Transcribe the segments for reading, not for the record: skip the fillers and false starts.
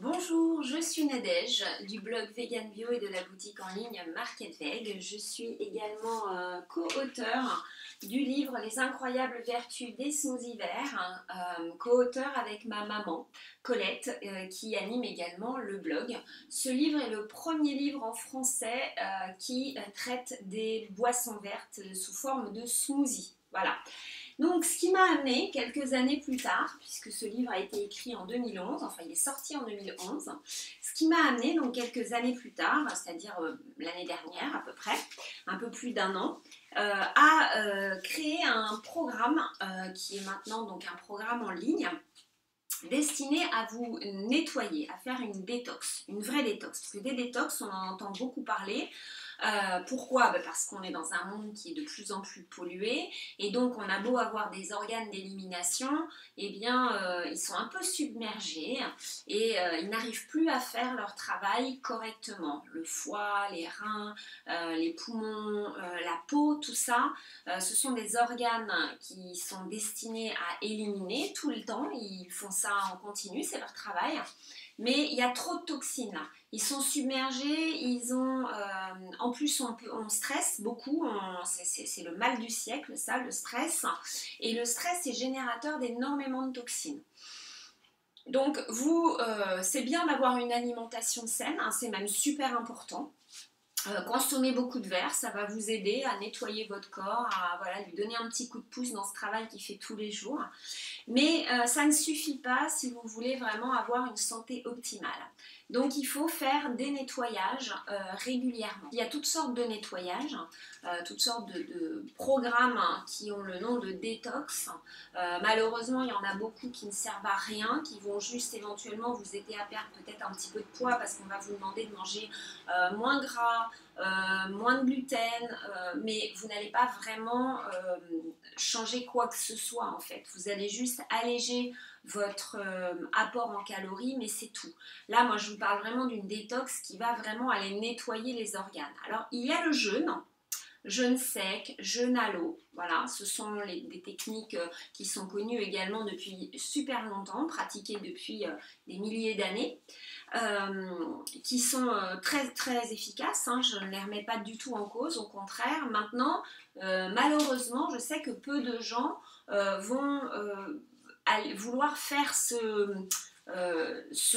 Bonjour, je suis Nadège du blog Vegan Bio et de la boutique en ligne Market Veg. Je suis également co-auteur du livre Les incroyables vertus des smoothies verts, co-auteur avec ma maman Colette qui anime également le blog. Ce livre est le premier livre en français qui traite des boissons vertes sous forme de smoothie. Voilà. Donc, ce qui m'a amené quelques années plus tard, puisque ce livre a été écrit en 2011, enfin il est sorti en 2011, ce qui m'a amené donc quelques années plus tard, c'est-à-dire l'année dernière à peu près, un peu plus d'un an, à créer un programme qui est maintenant donc un programme en ligne destiné à vous nettoyer, à faire une détox, une vraie détox. Parce que des détox, on en entend beaucoup parler. Pourquoi? Parce qu'on est dans un monde qui est de plus en plus pollué et donc on a beau avoir des organes d'élimination, eh bien ils sont un peu submergés et ils n'arrivent plus à faire leur travail correctement. Le foie, les reins, les poumons, la peau, tout ça, ce sont des organes qui sont destinés à éliminer tout le temps. Ils font ça en continu, c'est leur travail. Mais il y a trop de toxines là. Ils sont submergés, ils ont, en plus on stresse beaucoup, c'est le mal du siècle ça, le stress. Et le stress est générateur d'énormément de toxines. Donc c'est bien d'avoir une alimentation saine, hein, c'est même super important. Consommez beaucoup de verre, ça va vous aider à nettoyer votre corps, à voilà, lui donner un petit coup de pouce dans ce travail qu'il fait tous les jours. Mais ça ne suffit pas si vous voulez vraiment avoir une santé optimale. Donc il faut faire des nettoyages régulièrement. Il y a toutes sortes de nettoyages, toutes sortes de programmes qui ont le nom de détox. Malheureusement, il y en a beaucoup qui ne servent à rien, qui vont juste éventuellement vous aider à perdre peut-être un petit peu de poids parce qu'on va vous demander de manger moins gras, moins de gluten, mais vous n'allez pas vraiment changer quoi que ce soit en fait. Vous allez juste alléger votre apport en calories, mais c'est tout. Là, moi, je vous parle vraiment d'une détox qui va vraiment aller nettoyer les organes. Alors, il y a le jeûne sec, jeûne à l'eau. Voilà, ce sont des techniques qui sont connues également depuis super longtemps, pratiquées depuis des milliers d'années, qui sont très très efficaces, hein, je ne les remets pas du tout en cause, au contraire. Maintenant, malheureusement, je sais que peu de gens vont vouloir faire ce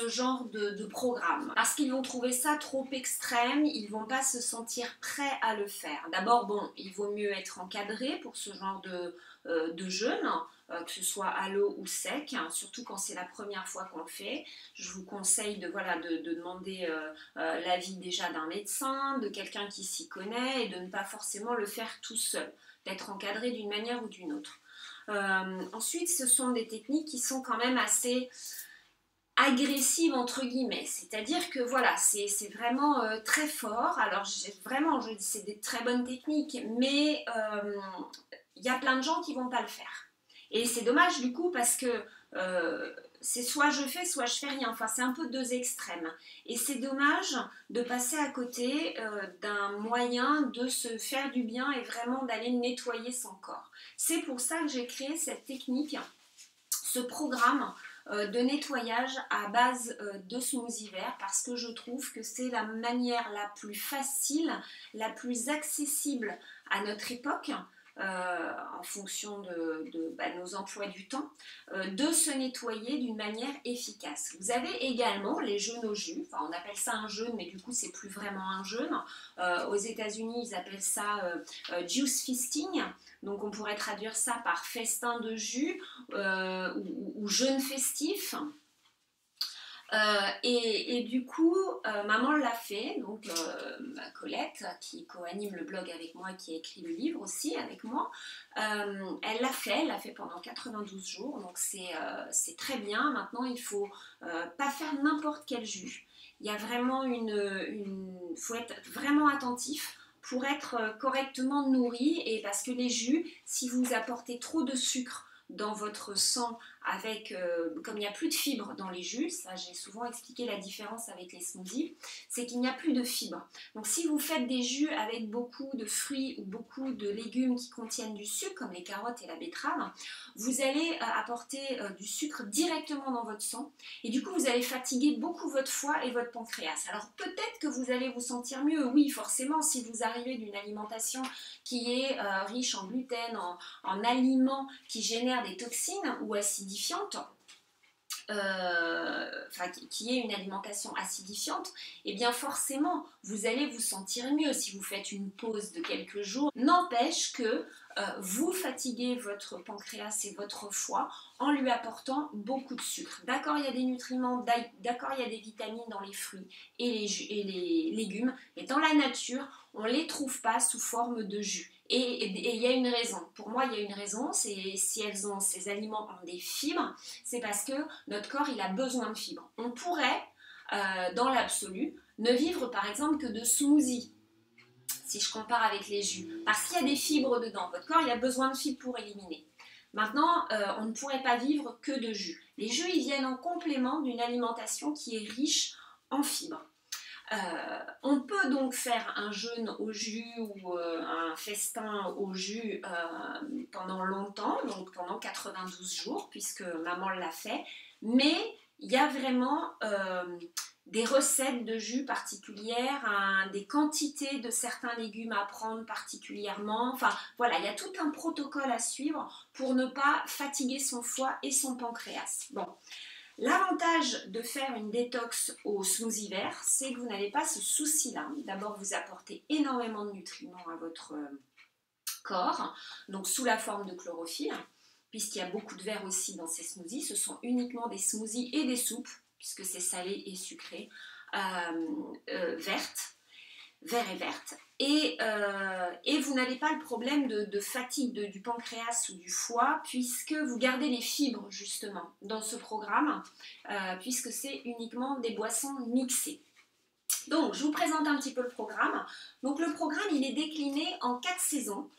genre de programme parce qu'ils vont trouver ça trop extrême, ils vont pas se sentir prêts à le faire. D'abord, bon, il vaut mieux être encadré pour ce genre de jeûne, que ce soit à l'eau ou sec, hein, surtout quand c'est la première fois qu'on le fait. Je vous conseille de demander l'avis déjà d'un médecin, de quelqu'un qui s'y connaît et de ne pas forcément le faire tout seul, d'être encadré d'une manière ou d'une autre. Ensuite, ce sont des techniques qui sont quand même assez agressives entre guillemets, c'est-à-dire que voilà, c'est vraiment très fort. Alors vraiment, je dis c'est des très bonnes techniques, mais il y a plein de gens qui vont pas le faire. Et c'est dommage du coup parce que c'est soit je fais rien, enfin c'est un peu deux extrêmes. Et c'est dommage de passer à côté d'un moyen de se faire du bien et vraiment d'aller nettoyer son corps. C'est pour ça que j'ai créé cette technique, ce programme de nettoyage à base de smoothie vert, parce que je trouve que c'est la manière la plus facile, la plus accessible à notre époque, en fonction de nos emplois du temps, de se nettoyer d'une manière efficace. Vous avez également les jeûnes au jus, enfin on appelle ça un jeûne, mais du coup c'est plus vraiment un jeûne. Aux États-Unis ils appellent ça juice feasting, donc on pourrait traduire ça par festin de jus ou jeûne festif. Et du coup, maman l'a fait, donc ma Colette, qui co-anime le blog avec moi, qui a écrit le livre aussi avec moi, elle l'a fait pendant 92 jours, donc c'est très bien. Maintenant, il ne faut pas faire n'importe quel jus. Il y a vraiment faut être vraiment attentif pour être correctement nourri, et parce que les jus, si vous apportez trop de sucre dans votre sang comme il n'y a plus de fibres dans les jus, ça j'ai souvent expliqué la différence avec les smoothies, c'est qu'il n'y a plus de fibres. Donc si vous faites des jus avec beaucoup de fruits ou beaucoup de légumes qui contiennent du sucre, comme les carottes et la betterave, vous allez apporter du sucre directement dans votre sang et du coup vous allez fatiguer beaucoup votre foie et votre pancréas. Alors peut-être que vous allez vous sentir mieux, oui forcément, si vous arrivez d'une alimentation qui est riche en gluten, en aliments qui génèrent des toxines ou acidifiantes, qui est une alimentation acidifiante, et bien forcément vous allez vous sentir mieux si vous faites une pause de quelques jours. N'empêche que vous fatiguez votre pancréas et votre foie en lui apportant beaucoup de sucre. D'accord, il y a des nutriments, d'accord, il y a des vitamines dans les fruits et les légumes, mais dans la nature, on ne les trouve pas sous forme de jus. Et il y a une raison. Pour moi, il y a une raison, c'est si ces aliments ont des fibres, c'est parce que notre corps, il a besoin de fibres. On pourrait, dans l'absolu, ne vivre par exemple que de smoothies, si je compare avec les jus, parce qu'il y a des fibres dedans. Votre corps, il a besoin de fibres pour éliminer. Maintenant, on ne pourrait pas vivre que de jus. Les jus, ils viennent en complément d'une alimentation qui est riche en fibres. On peut donc faire un jeûne au jus ou un festin au jus pendant longtemps, donc pendant 92 jours, puisque maman l'a fait, mais il y a vraiment des recettes de jus particulières, des quantités de certains légumes à prendre particulièrement, enfin voilà, il y a tout un protocole à suivre pour ne pas fatiguer son foie et son pancréas. Bon. L'avantage de faire une détox au smoothie vert, c'est que vous n'avez pas ce souci-là. D'abord, vous apportez énormément de nutriments à votre corps, donc sous la forme de chlorophylle, puisqu'il y a beaucoup de verre aussi dans ces smoothies. Ce sont uniquement des smoothies et des soupes, puisque c'est salé et sucré, vert et verte. Et vous n'avez pas le problème de fatigue du pancréas ou du foie, puisque vous gardez les fibres justement dans ce programme, puisque c'est uniquement des boissons mixées. Donc je vous présente un petit peu le programme. Donc le programme, il est décliné en 4 saisons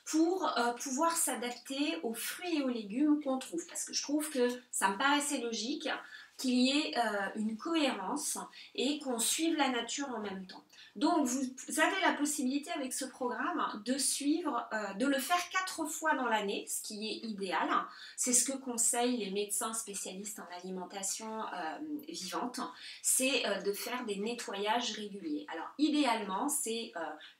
pour pouvoir s'adapter aux fruits et aux légumes qu'on trouve, parce que je trouve que ça me paraissait logique qu'il y ait une cohérence et qu'on suive la nature en même temps. Donc vous avez la possibilité avec ce programme de suivre, de le faire 4 fois dans l'année, ce qui est idéal. C'est ce que conseillent les médecins spécialistes en alimentation vivante, c'est de faire des nettoyages réguliers. Alors idéalement, c'est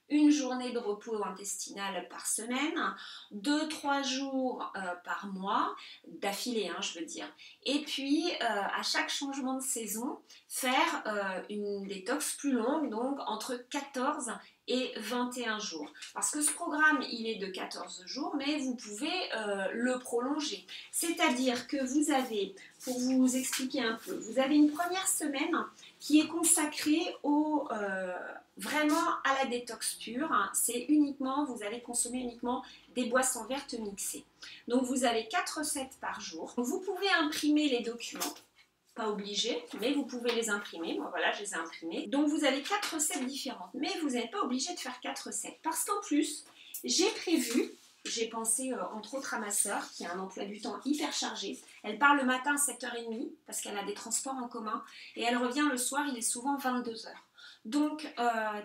une journée de repos intestinal par semaine, 2-3 jours par mois, d'affilée, je veux dire. Et puis, à chaque changement de saison, faire une détox plus longue, donc entre 14 et 21 jours. Parce que ce programme, il est de 14 jours, mais vous pouvez le prolonger. C'est-à-dire que vous avez, pour vous expliquer un peu, vous avez une première semaine qui est consacrée vraiment à la détox pure. C'est uniquement, vous allez consommer uniquement des boissons vertes mixées. Donc vous avez 4 recettes par jour. Vous pouvez imprimer les documents. Pas obligé, mais vous pouvez les imprimer. Moi, voilà, je les ai imprimés. Donc, vous avez 4 recettes différentes, mais vous n'êtes pas obligé de faire 4 recettes. Parce qu'en plus, j'ai pensé entre autres à ma sœur, qui a un emploi du temps hyper chargé. Elle part le matin à 7h30, parce qu'elle a des transports en commun, et elle revient le soir, il est souvent 22h. Donc,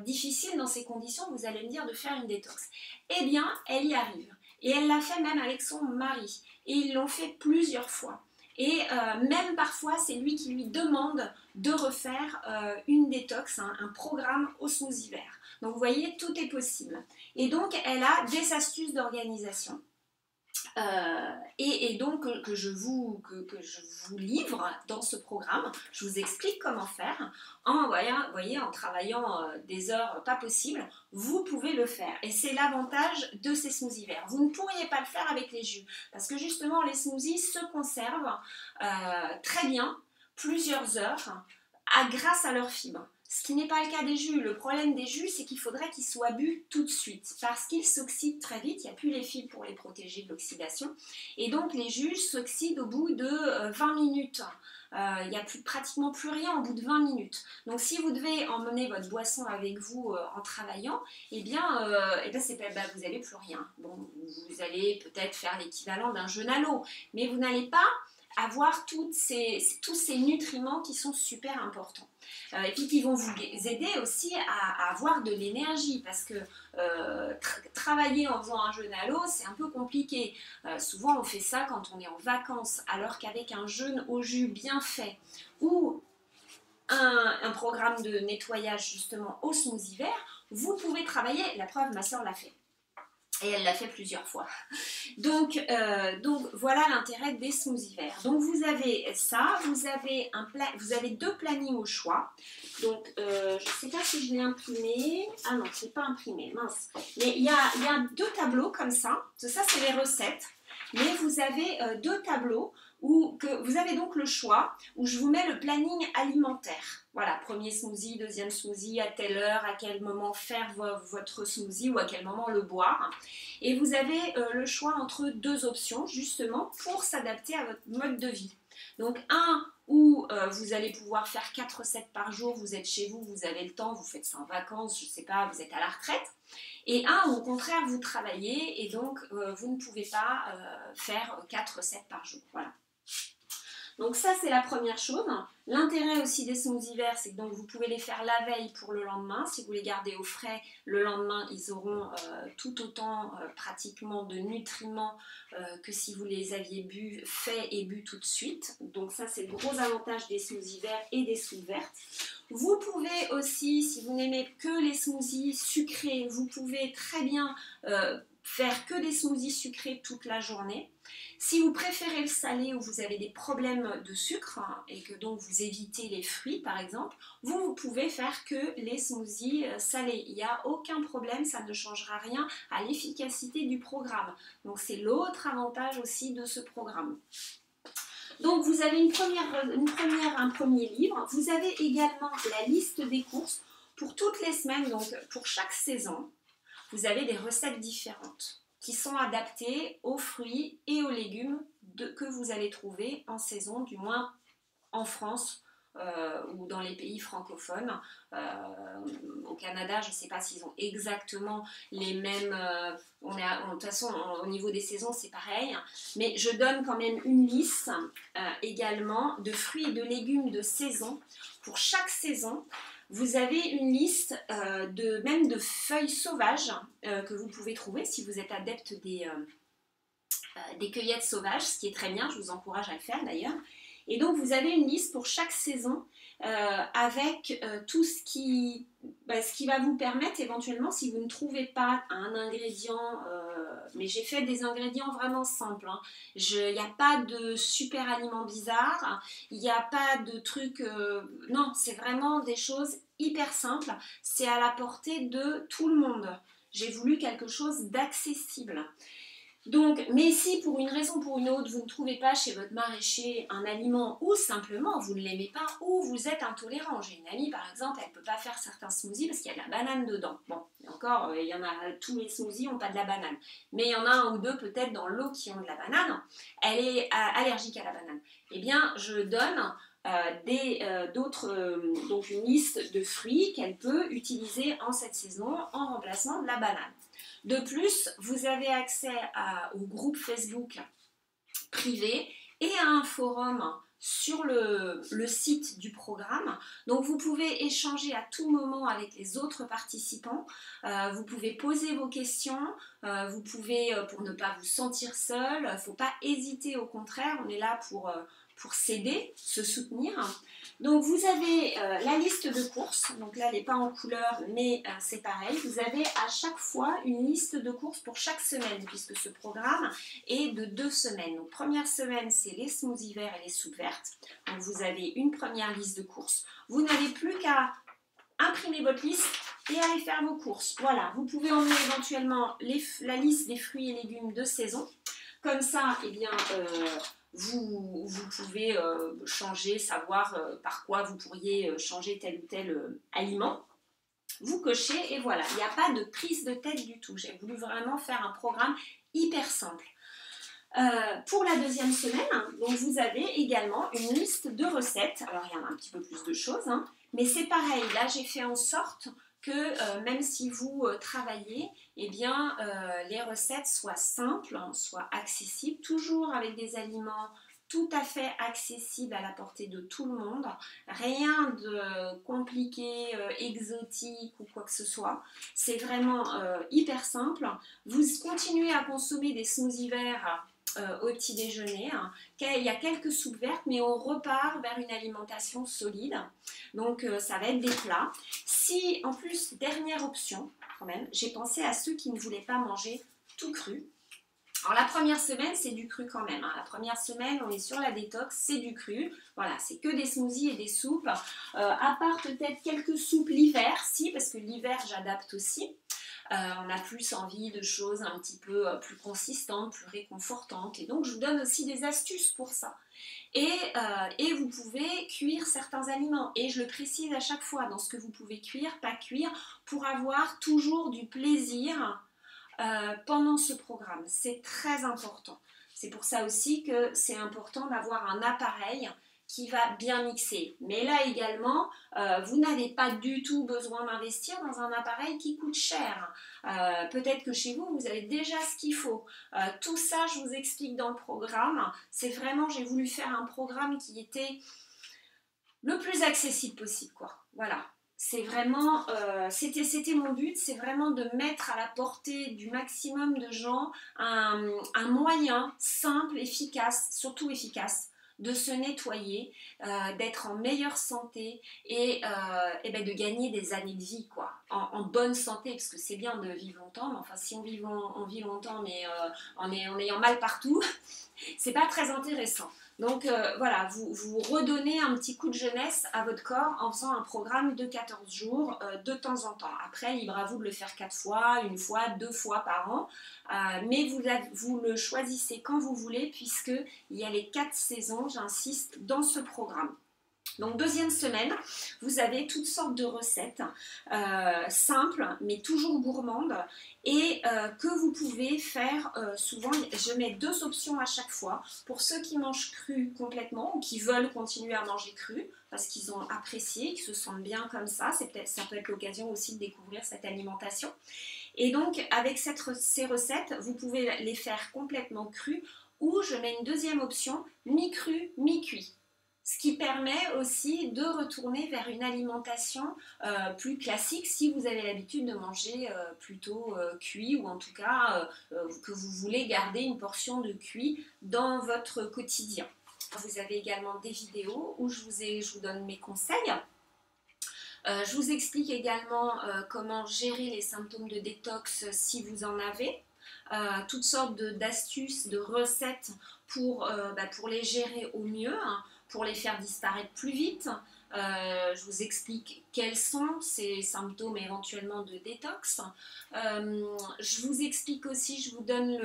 difficile dans ces conditions, vous allez me dire, de faire une détox. Eh bien, elle y arrive. Et elle l'a fait même avec son mari. Et ils l'ont fait plusieurs fois. Et même parfois, c'est lui qui lui demande de refaire une détox, un programme au smoothie vert. Donc vous voyez, tout est possible. Et donc, elle a des astuces d'organisation. Et donc que je vous livre dans ce programme. Je vous explique comment faire. En travaillant des heures pas possibles, vous pouvez le faire. Et c'est l'avantage de ces smoothies verts. Vous ne pourriez pas le faire avec les jus. Parce que justement, les smoothies se conservent très bien, plusieurs heures, grâce à leurs fibres. Ce qui n'est pas le cas des jus. Le problème des jus, c'est qu'il faudrait qu'ils soient bu tout de suite parce qu'ils s'oxydent très vite. Il n'y a plus les fibres pour les protéger de l'oxydation. Et donc, les jus s'oxydent au bout de 20 minutes. Il n'y a pratiquement plus rien au bout de 20 minutes. Donc, si vous devez emmener votre boisson avec vous en travaillant, vous n'avez plus rien. Bon, vous allez peut-être faire l'équivalent d'un jeûne à l'eau, mais vous n'allez pas avoir tous ces nutriments qui sont super importants. Et puis qui vont vous aider aussi à avoir de l'énergie, parce que travailler en faisant un jeûne à l'eau, c'est un peu compliqué. Souvent on fait ça quand on est en vacances, alors qu'avec un jeûne au jus bien fait, ou un programme de nettoyage justement au smoothie vert, vous pouvez travailler. La preuve, ma soeur l'a fait. Et elle l'a fait plusieurs fois. Donc voilà l'intérêt des smoothies verts. Donc vous avez ça, vous avez 2 plannings au choix. Donc je ne sais pas si je l'ai imprimé. Ah non, je ne l'ai pas imprimé, mince. Mais il y a 2 tableaux comme ça. Ça c'est les recettes. Mais vous avez 2 tableaux où vous avez donc le choix, où je vous mets le planning alimentaire. Voilà, premier smoothie, deuxième smoothie, à telle heure, à quel moment faire votre smoothie ou à quel moment le boire. Et vous avez le choix entre 2 options, justement, pour s'adapter à votre mode de vie. Donc un où vous allez pouvoir faire 4 recettes par jour, vous êtes chez vous, vous avez le temps, vous faites ça en vacances, je ne sais pas, vous êtes à la retraite. Et un où au contraire vous travaillez et donc vous ne pouvez pas faire 4 recettes par jour. Voilà. Donc ça c'est la première chose. L'intérêt aussi des smoothies verts, c'est que donc vous pouvez les faire la veille pour le lendemain. Si vous les gardez au frais, le lendemain ils auront tout autant pratiquement de nutriments que si vous les aviez faits et bu tout de suite. Donc ça c'est le gros avantage des smoothies verts et des soupes vertes. Vous pouvez aussi, si vous n'aimez que les smoothies sucrés, vous pouvez très bien faire que des smoothies sucrés toute la journée. Si vous préférez le salé ou vous avez des problèmes de sucre et que donc vous évitez les fruits par exemple, vous pouvez faire que les smoothies salés. Il n'y a aucun problème, ça ne changera rien à l'efficacité du programme. Donc c'est l'autre avantage aussi de ce programme. Donc vous avez un premier livre. Vous avez également la liste des courses pour toutes les semaines, donc pour chaque saison. Vous avez des recettes différentes qui sont adaptées aux fruits et aux légumes que vous allez trouver en saison, du moins en France ou dans les pays francophones. Au Canada, je ne sais pas s'ils ont exactement les mêmes... de toute façon, au niveau des saisons, c'est pareil. Mais je donne quand même une liste également de fruits et de légumes de saison. Pour chaque saison, vous avez une liste même de feuilles sauvages que vous pouvez trouver si vous êtes adepte des cueillettes sauvages, ce qui est très bien, je vous encourage à le faire d'ailleurs. Et donc vous avez une liste pour chaque saison avec tout ce qui va vous permettre éventuellement, si vous ne trouvez pas un ingrédient, mais j'ai fait des ingrédients vraiment simples, hein. Il n'y a pas de super aliments bizarres, il n'y a pas de trucs, non, c'est vraiment des choses hyper simples, c'est à la portée de tout le monde. J'ai voulu quelque chose d'accessible. Donc, mais si pour une raison ou pour une autre, vous ne trouvez pas chez votre maraîcher un aliment ou simplement vous ne l'aimez pas ou vous êtes intolérant. J'ai une amie par exemple, elle ne peut pas faire certains smoothies parce qu'il y a de la banane dedans. Bon, et encore, il y en a, tous les smoothies n'ont pas de la banane. Mais il y en a un ou deux peut-être dans l'eau qui ont de la banane. Elle est allergique à la banane. Eh bien, je donne donc une liste de fruits qu'elle peut utiliser en cette saison en remplacement de la banane. De plus, vous avez accès au groupe Facebook privé et à un forum sur le site du programme. Donc vous pouvez échanger à tout moment avec les autres participants, vous pouvez poser vos questions, vous pouvez, pour ne pas vous sentir seul, il ne faut pas hésiter, au contraire, on est là pour s'aider, se soutenir. Donc vous avez la liste de courses, donc là elle n'est pas en couleur mais c'est pareil, vous avez à chaque fois une liste de courses pour chaque semaine puisque ce programme est de 2 semaines. Donc première semaine c'est les smoothies verts et les soupes vertes, donc vous avez une première liste de courses, vous n'avez plus qu'à imprimer votre liste et aller faire vos courses. Voilà, vous pouvez emmener éventuellement la liste des fruits et légumes de saison, comme ça eh bien vous pouvez changer, savoir par quoi vous pourriez changer tel ou tel aliment. Vous cochez et voilà, il n'y a pas de prise de tête du tout. J'ai voulu vraiment faire un programme hyper simple. Pour la deuxième semaine, donc vous avez également une liste de recettes. Alors il y en a un petit peu plus de choses, hein, mais c'est pareil. Là j'ai fait en sorte que même si vous travaillez, eh bien, les recettes soient simples, soient accessibles, toujours avec des aliments tout à fait accessible à la portée de tout le monde, rien de compliqué, exotique ou quoi que ce soit. C'est vraiment hyper simple. Vous continuez à consommer des smoothies verts au petit déjeuner. Il y a quelques soupes vertes, mais on repart vers une alimentation solide. Donc ça va être des plats. Si, en plus, dernière option, quand même, j'ai pensé à ceux qui ne voulaient pas manger tout cru. Alors la première semaine, c'est du cru quand même. La première semaine, on est sur la détox, c'est du cru. Voilà, c'est que des smoothies et des soupes. À part peut-être quelques soupes l'hiver, si, parce que l'hiver, j'adapte aussi. On a plus envie de choses un petit peu plus consistantes, plus réconfortantes. Et donc, je vous donne aussi des astuces pour ça. Et vous pouvez cuire certains aliments. Et je le précise à chaque fois, dans ce que vous pouvez cuire, pas cuire, pour avoir toujours du plaisir pendant ce programme. C'est très important. C'est pour ça aussi que c'est important d'avoir un appareil qui va bien mixer. Mais là également, vous n'avez pas du tout besoin d'investir dans un appareil qui coûte cher. Peut-être que chez vous, vous avez déjà ce qu'il faut. Tout ça, je vous explique dans le programme. C'est vraiment, j'ai voulu faire un programme qui était le plus accessible possible, quoi. Voilà. C'est vraiment, c'était mon but, c'est vraiment de mettre à la portée du maximum de gens un moyen simple, efficace, surtout efficace, de se nettoyer, d'être en meilleure santé et ben de gagner des années de vie, quoi, en bonne santé, parce que c'est bien de vivre longtemps, mais enfin si on vit longtemps mais en ayant mal partout, c'est pas très intéressant. Donc voilà, vous redonnez un petit coup de jeunesse à votre corps en faisant un programme de 14 jours de temps en temps. Après, libre à vous de le faire 4 fois, 1 fois, 2 fois par an. Mais vous le choisissez quand vous voulez, puisqu'il y a les 4 saisons, j'insiste, dans ce programme. Donc deuxième semaine, vous avez toutes sortes de recettes simples mais toujours gourmandes et que vous pouvez faire souvent. Je mets 2 options à chaque fois pour ceux qui mangent cru complètement ou qui veulent continuer à manger cru parce qu'ils ont apprécié, qu'ils se sentent bien comme ça. Ça peut être l'occasion aussi de découvrir cette alimentation. Et donc avec ces recettes, vous pouvez les faire complètement crues ou je mets une deuxième option, mi-cru, mi-cuit. Ce qui permet aussi de retourner vers une alimentation plus classique si vous avez l'habitude de manger plutôt cuit ou en tout cas que vous voulez garder une portion de cuit dans votre quotidien. Vous avez également des vidéos où je vous donne mes conseils. Je vous explique également comment gérer les symptômes de détox si vous en avez. Toutes sortes d'astuces, de recettes pour les gérer au mieux, hein, pour les faire disparaître plus vite. Je vous explique quels sont ces symptômes éventuellement de détox. Je vous explique aussi, je vous donne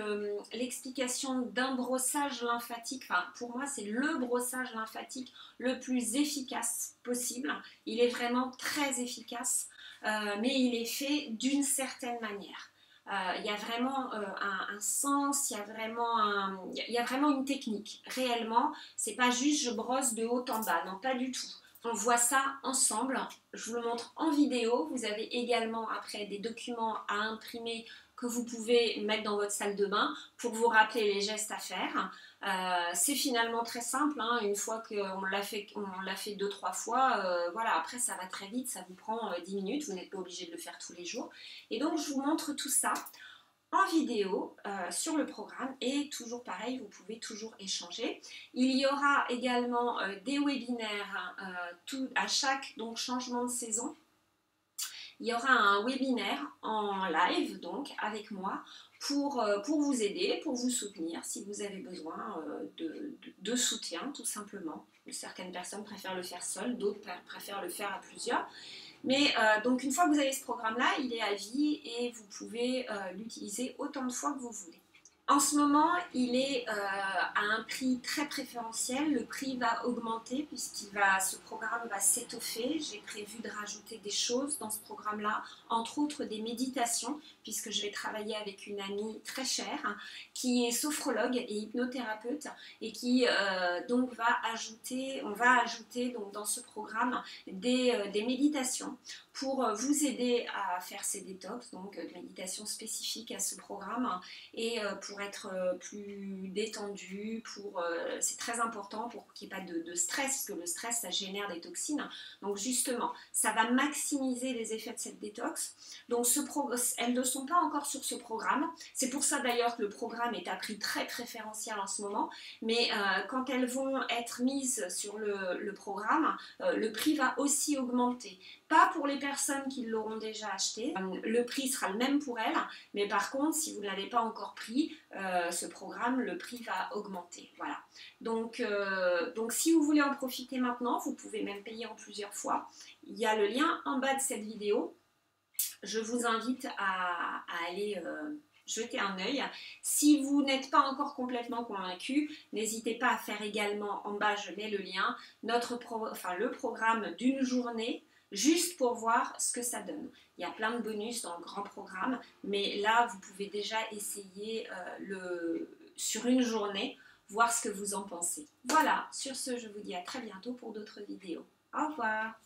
l'explication d'un brossage lymphatique. Enfin, pour moi, c'est le brossage lymphatique le plus efficace possible. Il est vraiment très efficace, mais il est fait d'une certaine manière. Il y a vraiment un sens, il y a vraiment une technique. Réellement, c'est pas juste je brosse de haut en bas, non, pas du tout. On voit ça ensemble, je vous le montre en vidéo. Vous avez également après des documents à imprimer que vous pouvez mettre dans votre salle de bain pour vous rappeler les gestes à faire. C'est finalement très simple, hein. Une fois qu'on l'a fait 2-3 fois, voilà, après ça va très vite, ça vous prend 10 minutes, vous n'êtes pas obligé de le faire tous les jours. Et donc je vous montre tout ça en vidéo sur le programme et toujours pareil, vous pouvez toujours échanger. Il y aura également des webinaires à chaque donc, changement de saison. Il y aura un webinaire en live donc avec moi pour vous aider, pour vous soutenir si vous avez besoin de soutien tout simplement. Certaines personnes préfèrent le faire seul, d'autres préfèrent le faire à plusieurs. Mais donc une fois que vous avez ce programme-là, il est à vie et vous pouvez l'utiliser autant de fois que vous voulez. En ce moment, il est à un prix très préférentiel. Le prix va augmenter ce programme va s'étoffer. J'ai prévu de rajouter des choses dans ce programme-là, entre autres des méditations, puisque je vais travailler avec une amie très chère hein, qui est sophrologue et hypnothérapeute et qui donc on va ajouter donc, dans ce programme des méditations pour vous aider à faire ces détox, donc de méditation spécifique à ce programme et pour pour être plus détendu, c'est très important pour qu'il n'y ait pas de stress, parce que le stress ça génère des toxines. Donc justement, ça va maximiser les effets de cette détox. Donc elles ne sont pas encore sur ce programme. C'est pour ça d'ailleurs que le programme est à prix très préférentiel en ce moment. Mais quand elles vont être mises sur le programme, le prix va aussi augmenter. Pas pour les personnes qui l'auront déjà acheté, le prix sera le même pour elles, mais par contre, si vous ne l'avez pas encore pris, ce programme, le prix va augmenter. Voilà. Donc si vous voulez en profiter maintenant, vous pouvez même payer en plusieurs fois. Il y a le lien en bas de cette vidéo. Je vous invite à aller jeter un œil. Si vous n'êtes pas encore complètement convaincu, n'hésitez pas à faire également, en bas je mets le lien, le programme d'une journée, juste pour voir ce que ça donne. Il y a plein de bonus dans le grand programme, mais là vous pouvez déjà essayer sur une journée, voir ce que vous en pensez. Voilà, sur ce je vous dis à très bientôt pour d'autres vidéos. Au revoir!